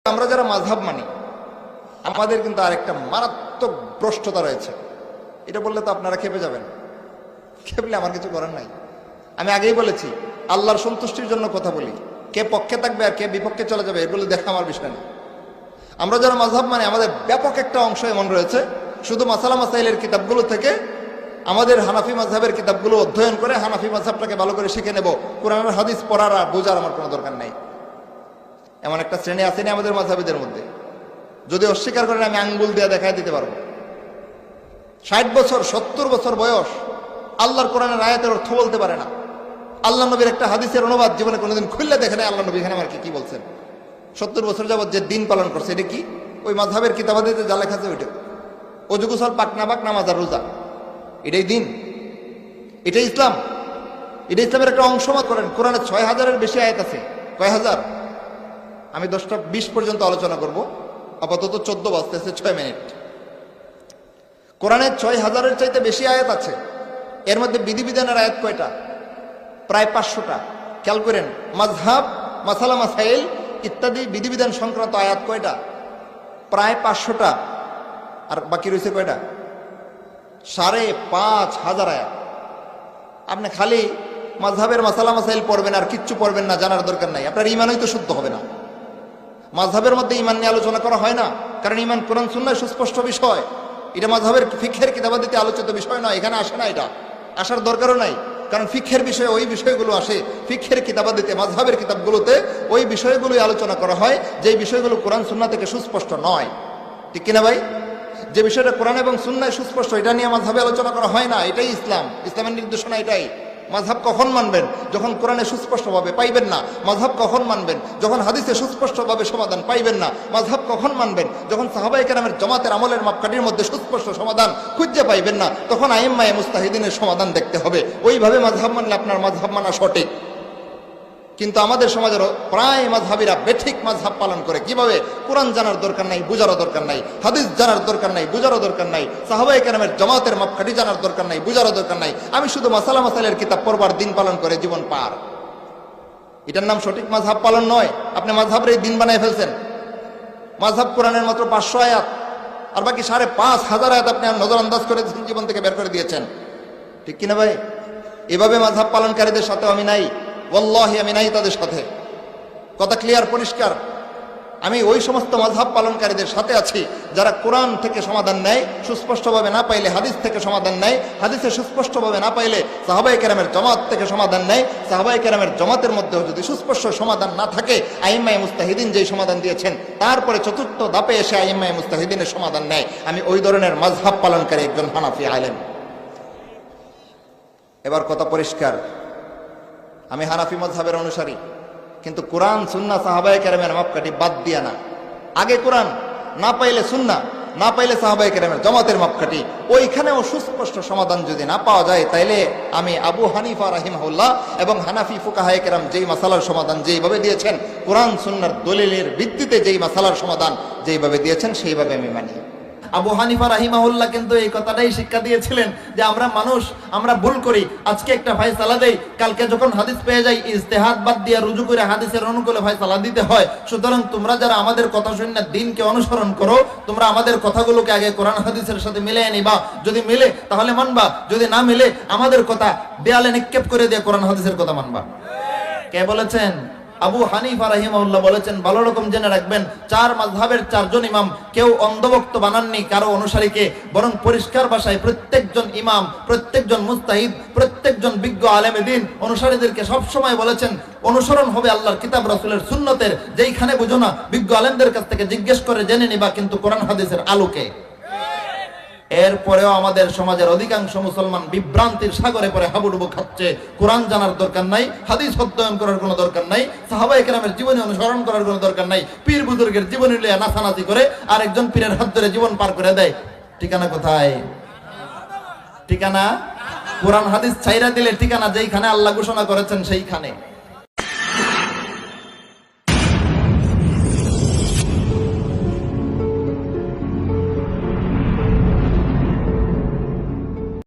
আমরা যারা মাযহাব মানি আমাদের কিন্তু আরেকটা মারাত্মক ভ্রষ্টতা রয়েছে। এটা বললে তো আপনারা খেপে যাবেন, খেপলে আমার কিছু করার নাই। আমি আগেই বলেছি আল্লাহর সন্তুষ্টির জন্য কথা বলি, কে পক্ষে থাকবে আর কে বিপক্ষে চলে যাবে এগুলো দেখা আমার বিষয় না। আমরা যারা মাযহাব মানে আমাদের ব্যাপক একটা অংশ এমন রয়েছে শুধু মাসালা মাসাইলের কিতাবগুলো থেকে আমাদের হানাফি মাযহাবের কিতাবগুলো অধ্যয়ন করে হানাফি মাযহাবটাকে ভালো করে শিখে নেব, কোরআনের হাদিস পড়ার আর বোঝার আমার কোনো দরকার নাই। এমন একটা শ্রেণী আসেনি আমাদের মাযহাবীদের মধ্যে, যদি অস্বীকার করেন আমি আঙ্গুল দিয়ে দেখাই দিতে পারবো। 60 বছর 70 বছর বয়স আল্লাহর কোরআনের আয়াতের অর্থ বলতে পারে না, আল্লাহ নবীর একটা হাদিসের অনুবাদ জীবনে কোনোদিন খুললে দেখে নাই আল্লাহ নবী এখানে আমার কি বলছেন। 70 বছর যাবত যে দিন পালন করছে এটা কি? ওই মাযহাবের কিতাবাদিতে যা লেখা আছে ওইটা, অজু গোসল পাক না পাক নামাজ আর রোজা, এটাই দিন, এটাই ইসলাম, এটা ইসলামের একটা অংশ মত করেন। কোরআনে 6000-এর বেশি আয়াত আছে। কয় হাজার? আমি 10টা 20 পর্যন্ত আলোচনা করব, আপাতত 14 বাজতেছে 6 মিনিট। কোরআনে 6000-এর চাইতে বেশি আয়াত আছে। এর মধ্যে বিধিবিধানের আয়াত কয়টা? প্রায় 500টা। খেয়াল করেন, মাযহাব, মাসালা মাসাইল ইত্যাদি বিধিবিধান সংক্রান্ত আয়াত কয়টা? প্রায় 500টা। আর বাকি রয়েছে কয়টা? 5500 আয়াত। আপনি খালি মাযহাবের মাসালা মাসাইল পড়বেন আর কিচ্ছু পড়বেন না, জানার দরকার নাই, আপনার ঈমানই তো শুদ্ধ হবে না। মাযহাবের মধ্যে ঈমান নিয়ে আলোচনা করা হয় না, কারণ ঈমান কোরআন সুন্নাহয় সুস্পষ্ট বিষয়। এটা মাযহাবের ফিকহের কিতাবাদিতে আলোচিত বিষয় নয়, এখানে আসে না, এটা আসার দরকারও নাই। কারণ ফিকহের বিষয়ে ওই বিষয়গুলো আসে ফিকহের কিতাবাদিতে, মাযহাবের কিতাবগুলোতে ওই বিষয়গুলোই আলোচনা করা হয় যেই বিষয়গুলো কোরআন সুন্নাহ থেকে সুস্পষ্ট নয়। ঠিক কিনা ভাই? যে বিষয়টা কোরআন এবং সুন্নাহয় সুস্পষ্ট এটা নিয়ে মাযহাবে আলোচনা করা হয় না। এটাই ইসলাম, ইসলামের নির্দেশনা এটাই। মাযহাব কখন মানবেন? যখন কোরআনে সুস্পষ্টভাবে পাইবেন না। মাযহাব কখন মানবেন? যখন হাদিসে সুস্পষ্টভাবে সমাধান পাইবেন না। মাযহাব কখন মানবেন? যখন সাহাবায়ে কেরামের জামাতের আমলের মাপকাঠির মধ্যে সুস্পষ্ট সমাধান খুঁজে পাইবেন না, তখন আইম্মায়ে মুজতাহিদিনের সমাধান দেখতে হবে। ওইভাবে মাযহাব মানলে আপনার মাযহাব মানা সঠিক। কিন্তু আমাদের সমাজের প্রায় মাযহাবীরা বেঠিক মাযহাব পালন করে। কিভাবে? কোরআন জানার দরকার নাই, বুঝারও দরকার নাই, হাদিস জানার দরকার নাই, বুঝারও দরকার নাই, সাহাবায়ে কেরামের জামাতের মাপকাঠি জানার দরকার নাই, বুঝারও দরকার নাই। আমি শুধু মাসালা মাসাইলের কিতাব পড়বার, দিন পালন করে জীবন পার। এটার নাম সঠিক মাযহাব পালন নয়। আপনি মাযহাবের দিন বানায় ফেলছেন। মাযহাব কোরআনের মাত্র 500 আয়াত, আর বাকি 5500 আয়াত আপনি নজরআন্দাজ করে জীবন থেকে বের করে দিয়েছেন। ঠিক কিনা ভাই? এভাবে মাযহাব পালনকারীদের সাথে আমি নাই, ওয়াল্লাহি আমি নাই তাদের সাথে। কথা ক্লিয়ার, পরিষ্কার। আমি ওই সমস্ত মাযহাব পালনকারীদের সাথে আছি যারা কোরআন থেকে সমাধান নেয়, সুস্পষ্টভাবে না পাইলে হাদিস থেকে সমাধান নেয়, হাদিসে সুস্পষ্টভাবে না পাইলে সাহাবায়ে কেরামের জামাত থেকে সমাধান নেয়, সাহাবায়ে কেরামের জামাতের মধ্যেও যদি সুস্পষ্ট সমাধান না থাকে আইম্মায়ে মুজতাহিদিন যেই সমাধান দিয়েছেন তারপরে চতুর্থ ধাপে এসে আইম্মায়ে মুজতাহিদিনের সমাধান নেয়। আমি ওই ধরনের মাযহাব পালনকারী একজন হানাফি আলেম। এবার কথা পরিষ্কার, আমি হানাফি মাযহাবের অনুসারী, কিন্তু কোরআন সুন্নাহ সাহাবায়ে কেরামের মাপকাঠি বাদ দিয়া না। আগে কোরআন, না পাইলে সুন্নাহ, না পাইলে সাহাবায়ে কেরামের জামাতের মাপকাঠি। ওইখানেও সুস্পষ্ট সমাধান যদি না পাওয়া যায় তাইলে আমি আবু হানিফা রাহিমাহুল্লাহ এবং হানাফি ফুকাহায়ে কেরাম যেই মাসালার সমাধান যেইভাবে দিয়েছেন, কোরআন সুন্নাহর দলিলের ভিত্তিতে যেই মাসালার সমাধান যেইভাবে দিয়েছেন সেইভাবে আমি মানি। আবু হানিফা রাহিমাহুল্লাহ কিন্তু এই কথাটাই শিক্ষা দিয়েছিলেন যে আমরা মানুষ, আমরা ভুল করি, আজকে একটা ফায়সালা দেই, কালকে যখন হাদিস পেয়ে যাই ইজতিহাদ বাদ দিয়ে রুজু করে হাদিসের অনুকূলে ফায়সালা দিতে হয়। সুতরাং তোমরা যারা আমাদের কথা শুনে দিনকে অনুসরণ করো, তোমরা আমাদের কথাগুলোকে আগে কোরআন হাদিসের সাথে মিলিয়ে নিবা। যদি মিলে তাহলে মানবা, যদি না মিলে আমাদের কথা দেয়ালে নিক্ষেপ করে দিয়ে কোরআন হাদিসের কথা মানবা। কে বলেছেন? আবু হানিফা রাহিমাহুল্লাহ বলেছেন। ভালো রকম জেনে রাখবেন, 4 মাযহাবের 4 জন ইমাম কেউ অন্ধভক্ত বানাননি কারো অনুসারীকে, বরং পরিষ্কার ভাষায় প্রত্যেকজন ইমাম, প্রত্যেকজন মুজতাহিদ, প্রত্যেকজন বিজ্ঞ আলেমে দ্বীন অনুসারীদেরকে সবসময় বলেছেন অনুসরণ হবে আল্লাহর কিতাব রাসূলের সুন্নতের। যেইখানে বুঝো না বিজ্ঞ আলেমদের কাছ থেকে জিজ্ঞেস করে জেনে নিবা, কিন্তু কোরআন হাদিসের আলোকে। এরপরেও আমাদের সমাজের অধিকাংশ মুসলমান বিভ্রান্তির সাগরে পরে হাবুডুবু খাচ্ছে। কোরআন জানার দরকার নাই, হাদিস অধ্যয়ন করার কোনো দরকার নাই, সাহাবায়ে কেরামের জীবনী অনুসরণ করার কোনো দরকার নাই, পীর বুজুর্গের জীবনী নিয়ে নাচানাচি করে আরেকজন পীরের হাত ধরে জীবন পার করে দেয়। ঠিকানা কোথায়? ঠিকানা কোরআন হাদিস ছাইরা দিলে ঠিকানা যেইখানে আল্লাহ ঘোষণা করেছেন সেইখানে।